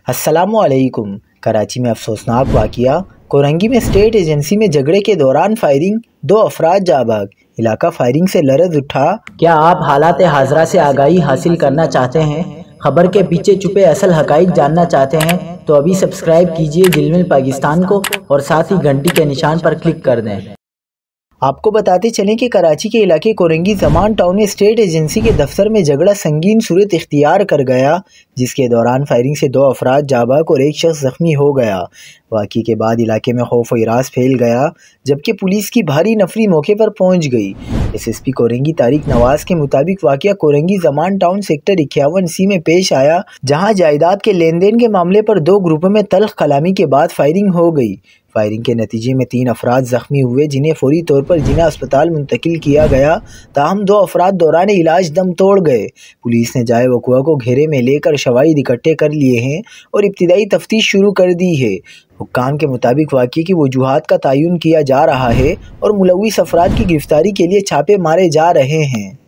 अस्सलामुअलैकुम। कराची में अफसोसनाक वाक़िया। कोरंगी में स्टेट एजेंसी में झगड़े के दौरान फायरिंग, 2 अफराद जाँ बाग। इलाका फायरिंग से लरज़ उठा। क्या आप हालात हाज़रा से आगाही हासिल करना चाहते हैं? खबर के पीछे छुपे असल हक़ाइक़ जानना चाहते हैं तो अभी सब्सक्राइब कीजिए ज़िलमिल पाकिस्तान को और साथ ही घंटी के निशान पर क्लिक कर दें। आपको बताते चलें कि कराची के इलाके कोरंगी ज़मान टाउन में स्टेट एजेंसी के दफ्तर में झगड़ा संगीन सूरत इख्तियार कर गया, जिसके दौरान फायरिंग से 2 अफराद जाँ बाग और 1 शख्स ज़ख्मी हो गया। वाक़ई के बाद इलाके में खौफ और हिरास फैल गया, जबकि पुलिस की भारी नफरी मौके पर पहुंच गई। SSP कोरंगी तारिक नवाज के मुताबिक वाक़या कोरंगी ज़मान टाउन सेक्टर 51C में पेश आया, जहां जायदाद के लेन देन के मामले पर 2 ग्रुपों में तल्ख कलामी के बाद फायरिंग हो गई। फायरिंग के नतीजे में 3 अफराद ज़ख्मी हुए, जिन्हें फौरी तौर पर जिना अस्पताल मुंतकिल किया गया। ताहम 2 अफराद दौरान इलाज दम तोड़ गए। पुलिस ने जाए वक़ुआ को घेरे में लेकर शवाहिद इकट्ठे कर लिए हैं और इब्तिदाई तफ्तीश शुरू कर दी है। हुक्काम के मुताबिक वाक़ये की वजूहात का तयन किया जा रहा है और मुलव्विस अफराद की गिरफ्तारी के लिए छापे मारे जा रहे हैं।